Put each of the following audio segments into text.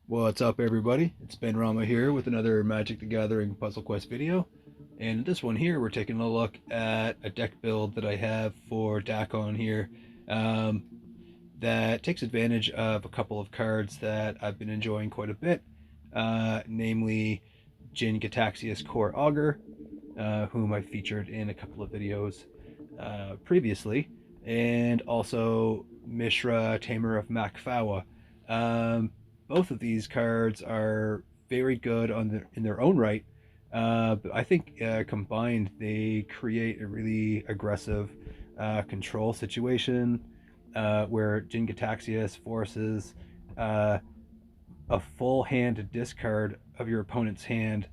What's up, everybody? It's Ben Rama here with another Magic the Gathering Puzzle Quest video. And in this one here, we're taking a look at a deck build that I have for Dakon here um, that takes advantage of a couple of cards that I've been enjoying quite a bit, namely Jin-Gitaxias Core Augur, whom I featured in a couple of videos previously, and also Mishra, Tamer of Fawa. Both of these cards are very good in their own right, but I think combined they create a really aggressive control situation where Jin-Gitaxias forces uh, a full hand discard of your opponent's hand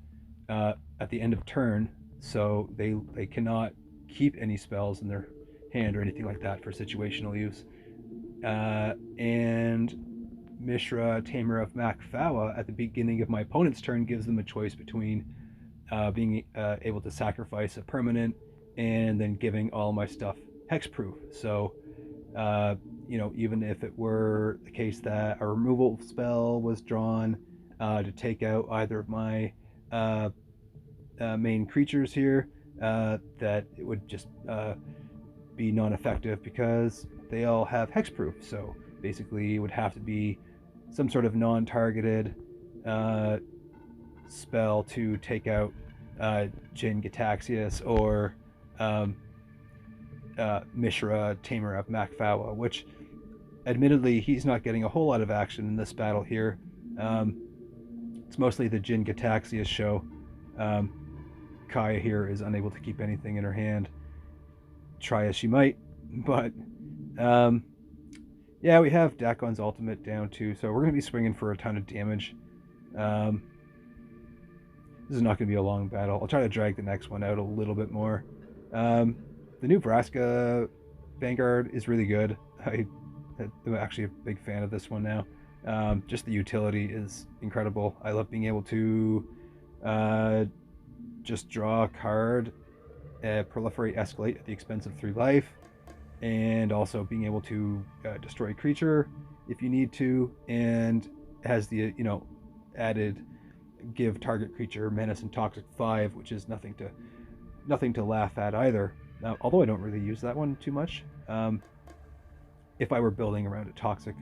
at the end of turn, so they cannot keep any spells in their hand or anything like that for situational use. And Mishra, Tamer of Fawa, at the beginning of my opponent's turn gives them a choice between being able to sacrifice a permanent and then giving all my stuff hexproof. So, uh, even if it were the case that a removal spell was drawn to take out either of my uh, main creatures here, that it would just be non-effective because they all have hexproof. So basically, it would have to be some sort of non-targeted uh, spell to take out Jin-Gitaxias or um, Mishra, Tamer of Fawa, which admittedly he's not getting a whole lot of action in this battle here. It's mostly the Jin-Gitaxias show. Um, Kaya here is unable to keep anything in her hand, try as she might, but um, yeah, we have Dakon's ultimate down too, so we're going to be swinging for a ton of damage. Um, this is not going to be a long battle. I'll try to drag the next one out a little bit more. Um, the new Vraska Vanguard is really good. I'm actually a big fan of this one now. Just the utility is incredible. I love being able to just draw a card, proliferate, escalate at the expense of 3 life, and also being able to destroy a creature if you need to, and has the added give target creature menace and toxic 5, which is nothing to laugh at either. Although I don't really use that one too much. If I were building around a toxic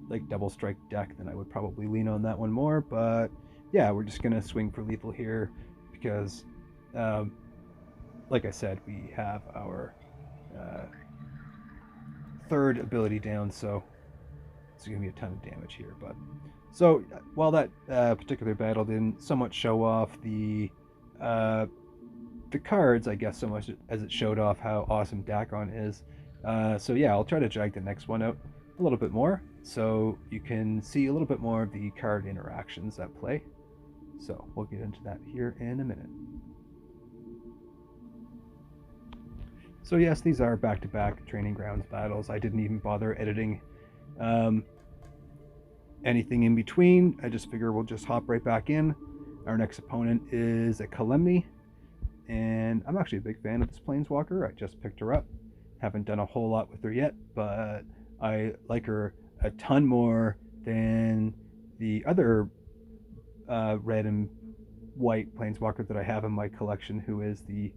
like double strike deck, then I would probably lean on that one more. But yeah, we're just gonna swing for lethal here because, like I said, we have our third ability down, so it's gonna be a ton of damage here. But so while that particular battle didn't somewhat show off the cards, I guess, so much as it showed off how awesome Dakon is. So yeah, I'll try to drag the next one out a little bit more so you can see a little bit more of the card interactions at play. So we'll get into that here in a minute. So yes, these are back-to-back training grounds battles. I didn't even bother editing anything in between. I just figure we'll just hop right back in. Our next opponent is a Kalemni, and I'm actually a big fan of this Planeswalker. I just picked her up. Haven't done a whole lot with her yet, but I like her a ton more than the other red and white Planeswalker that I have in my collection, who is the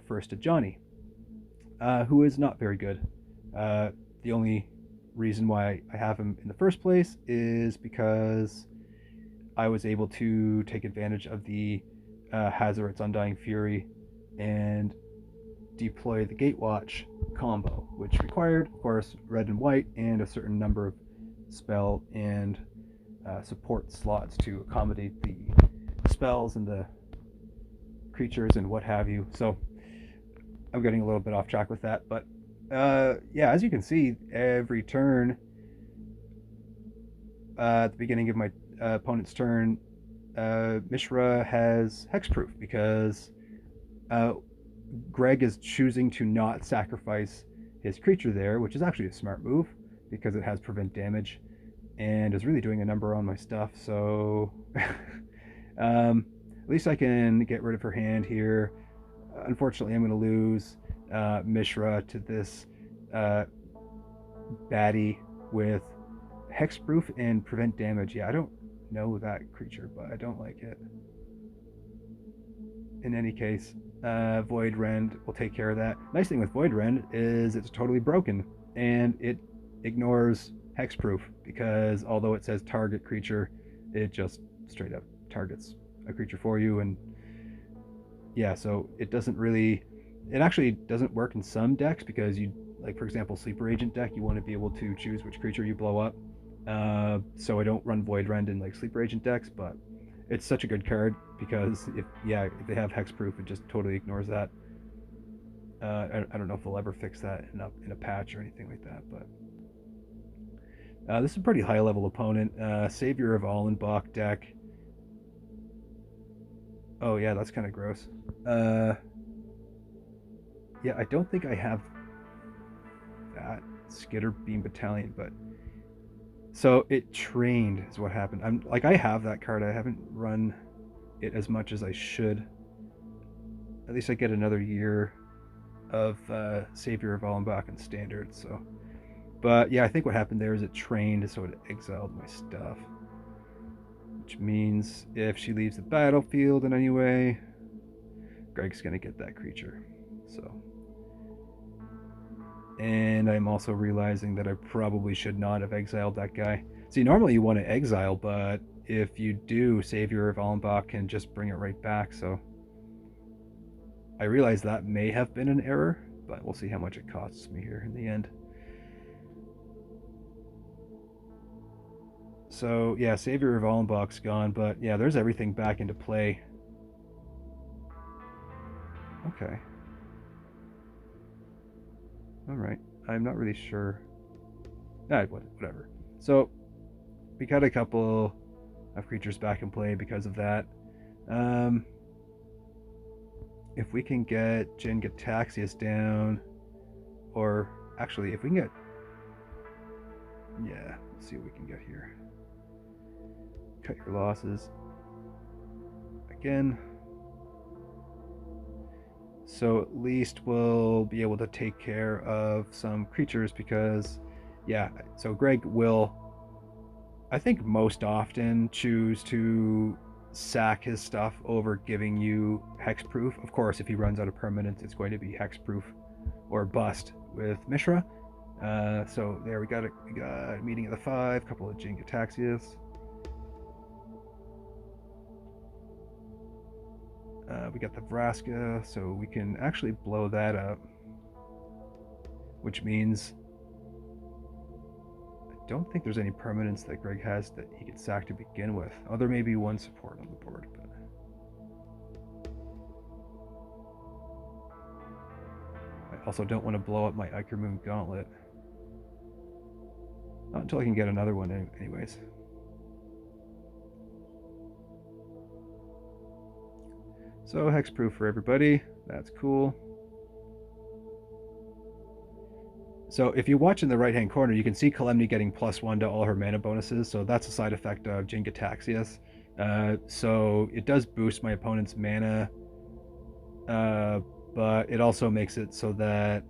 first Ajani, who is not very good. The only reason why I have him in the first place is because I was able to take advantage of the Hazoret's Undying Fury and deploy the Gatewatch combo, which required, of course, red and white and a certain number of spell and support slots to accommodate the spells and the creatures and what have you. So I'm getting a little bit off track with that, but yeah, as you can see, every turn at the beginning of my opponent's turn, Mishra has hexproof because Greg is choosing to not sacrifice his creature there, which is actually a smart move because it has prevent damage and is really doing a number on my stuff. So at least I can get rid of her hand here. Unfortunately, I'm going to lose Mishra to this baddie with hexproof and prevent damage. Yeah, I don't know that creature, but I don't like it. In any case, Void Rend will take care of that. Nice thing with Void Rend is it's totally broken, and it ignores hexproof, because although it says target creature, it just straight up targets a creature for you. And yeah, so it doesn't really, it actually doesn't work in some decks, because you, like for example, Sleeper Agent deck, you want to be able to choose which creature you blow up. So I don't run Void Rend in like Sleeper Agent decks, but it's such a good card, because if they have hexproof, it just totally ignores that. I don't know if they'll ever fix that in a patch or anything like that, but this is a pretty high level opponent. Savior of Allenbach deck. Oh yeah, that's kind of gross. Yeah, I don't think I have that Skitter Beam Battalion, but so it trained is what happened. I'm like, I have that card. I haven't run it as much as I should. At least I get another year of Savior of Allenbach and Standard. So, but yeah, I think what happened there is it trained, so it exiled my stuff. Which means if she leaves the battlefield in any way, Greg's gonna get that creature. So, and I'm also realizing that I probably should not have exiled that guy. See, normally you want to exile, but if you do, Savior of Allenbach can just bring it right back. So I realize that may have been an error, but we'll see how much it costs me here in the end. So yeah, Savior of Allenbach's gone, but yeah, there's everything back into play. Okay. All right. I'm not really sure. Whatever. So we got a couple of creatures back in play because of that. If we can get Jin-Gitaxias down, or actually, if we can get, yeah, let's see what we can get here. Cut your losses again. So at least we'll be able to take care of some creatures, because, yeah, so Greg will, I think, most often choose to sack his stuff over giving you hexproof. Of course, if he runs out of permanents, it's going to be hexproof or bust with Mishra. So there we got a meeting of the 5, couple of Jin-Gitaxias. We got the Vraska, so we can actually blow that up, which means I don't think there's any permanents that Greg has that he could sack to begin with. Oh, there may be one support on the board, but I also don't want to blow up my Iker Moon Gauntlet. Not until I can get another one anyways. So hexproof for everybody. That's cool. So if you watch in the right-hand corner, you can see Kalemni getting +1 to all her mana bonuses. So that's a side effect of Jin-Gitaxias. So it does boost my opponent's mana, but it also makes it so that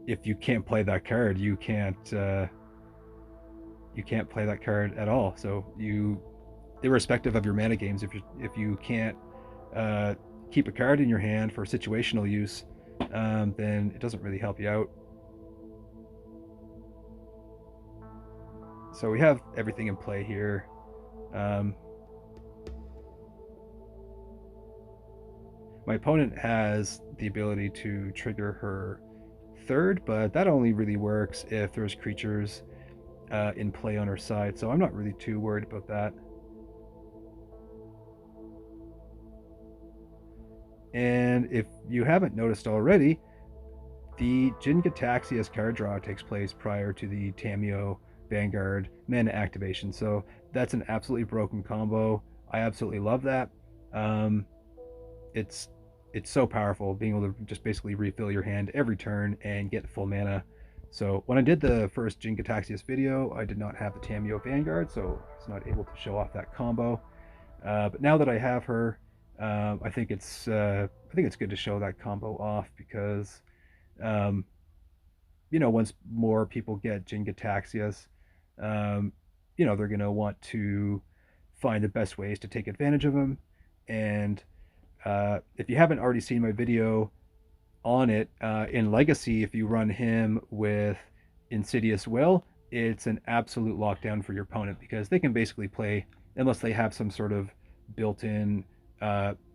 if you can't play that card, you can't play that card at all. So you, irrespective of your mana games, if you can't keep a card in your hand for situational use, then it doesn't really help you out. So we have everything in play here. My opponent has the ability to trigger her third, but that only really works if there's creatures in play on her side, so I'm not really too worried about that. And if you haven't noticed already, the Jin-Gitaxias card draw takes place prior to the Tamiyo Vanguard mana activation, so that's an absolutely broken combo. I absolutely love that. It's so powerful, being able to just basically refill your hand every turn and get full mana. So when I did the first Jin-Gitaxias video, I did not have the Tamiyo Vanguard, so I was not able to show off that combo. But now that I have her, I think it's good to show that combo off, because once more people get Jin-Gitaxias, they're gonna want to find the best ways to take advantage of him. And if you haven't already seen my video on it, in Legacy, if you run him with Insidious Will, it's an absolute lockdown for your opponent, because they can basically play, unless they have some sort of built-in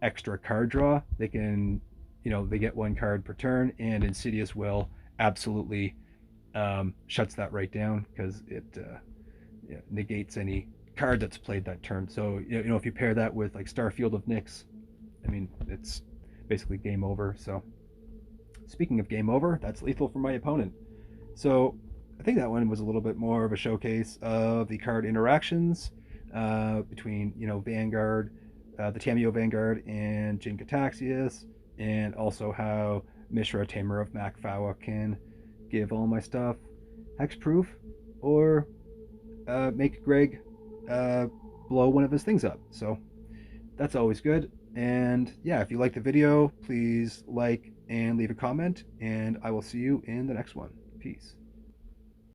extra card draw, they can, they get one card per turn, and Insidious Will absolutely shuts that right down, because it negates any card that's played that turn. So if you pair that with like Starfield of Nyx, I mean, it's basically game over. So speaking of game over, that's lethal for my opponent. So I think that one was a little bit more of a showcase of the card interactions between Vanguard, the Tamiyo Vanguard, and Jin-Gitaxias, and also how Mishra, Tamer of Mac Fawa can give all my stuff hexproof, or make Greg blow one of his things up. So that's always good. And yeah, if you like the video, please like and leave a comment, and I will see you in the next one. Peace.